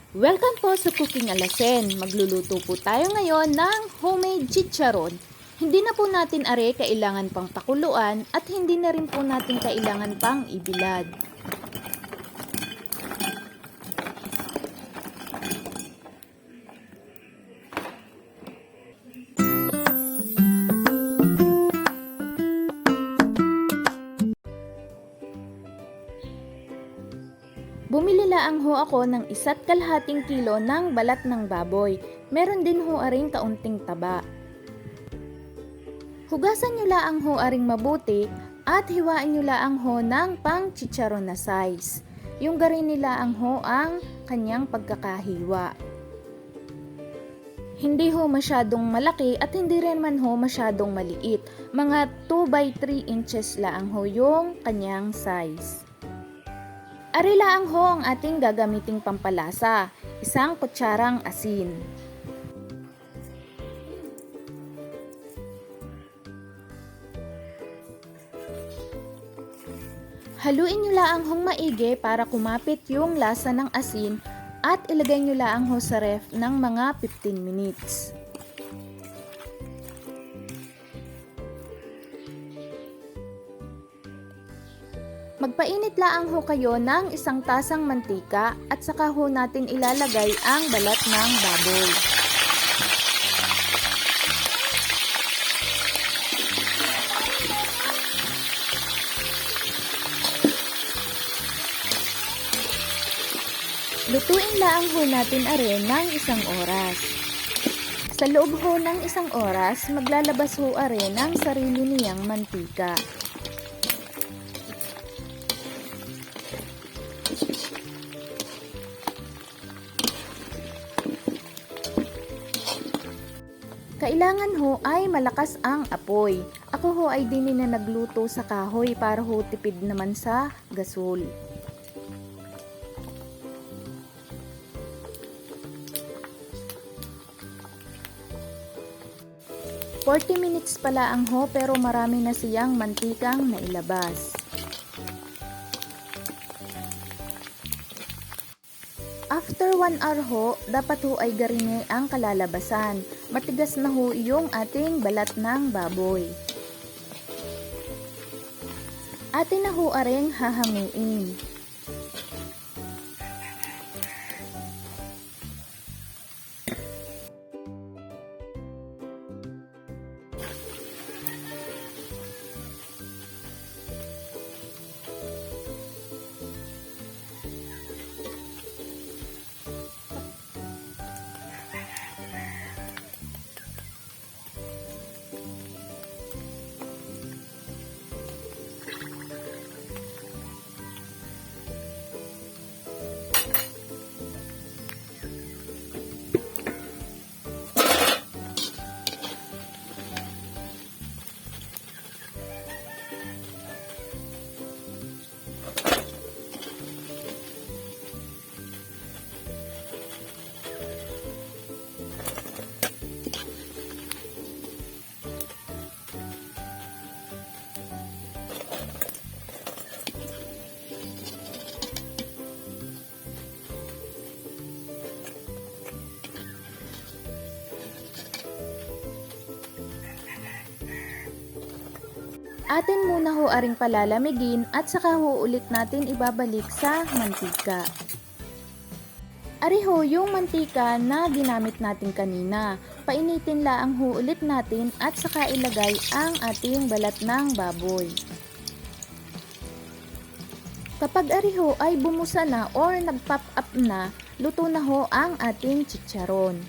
Welcome po sa Cooking Alasen. Magluluto po tayo ngayon ng homemade chicharon. Hindi na po natin kailangan pang pakuluan at hindi na rin po natin kailangan pang ibilad. Bumili laang ho ako ng 1.5 kilo ng balat ng baboy. Meron din ho aring kaunting taba. Hugasan nyo laang ho aring mabuti at hiwain nyo laang ho ng pang chicharon na size. Yung garin nila ang ho ang kanyang pagkakahiwa. Hindi ho masyadong malaki at hindi rin man ho masyadong maliit. Mga 2 by 3 inches laang ho yung kanyang size. Arilaang ho ang ating gagamiting pampalasa, 1 kutsarang asin. Haluin nyo laang hong maigi para kumapit yung lasa ng asin at ilagay nyo laang ho sa ref ng mga 15 minutes. Magpainit laang ho kayo ng 1 tasang mantika at saka ho natin ilalagay ang balat ng baboy. Lutuin laang ho natin are ng 1 oras. Sa loob ho ng 1 oras, maglalabas ho are ng sarili niyang mantika. Kailangan ho ay malakas ang apoy. Ako ho ay din na nagluto sa kahoy para ho tipid naman sa gasol. "40 minutes pala ang ho pero marami na siyang mantikang nailabas. After 1 hour ho, dapat ho ay garine ang kalalabasan. Matigas na ho yung ating balat ng baboy. Atin na ho areng hahanguin. Atin muna ho aring palalamigin at saka ho ulit natin ibabalik sa mantika. Ari ho yung mantika na ginamit natin kanina. Painitin laang ho ulit natin at saka ilagay ang ating balat ng baboy. Kapag ari ho ay bumusa na or nag-pop up na, luto na ho ang ating chicharon.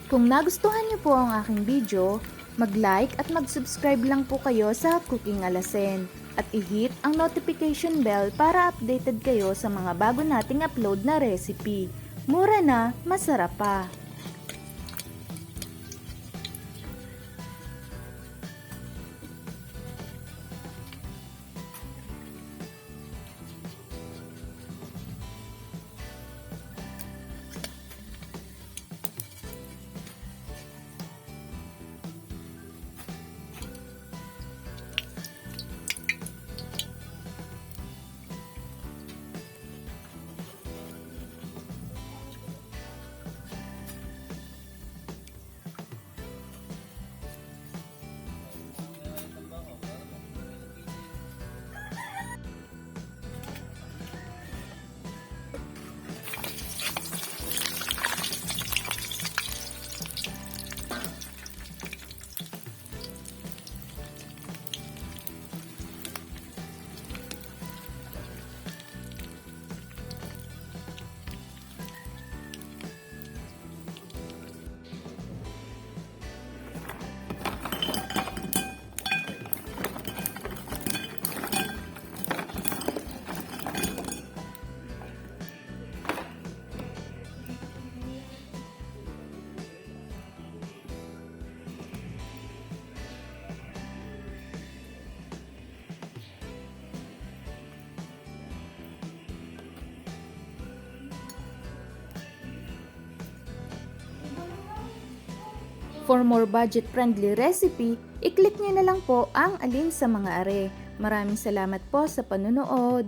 Kung nagustuhan niyo po ang aking video, mag-like at mag-subscribe lang po kayo sa Cooking Alasen at i-hit ang notification bell para updated kayo sa mga bago nating upload na recipe. Mura na, masarap pa! For more budget-friendly recipe, i-click nyo na lang po ang alin sa mga are. Maraming salamat po sa panunood.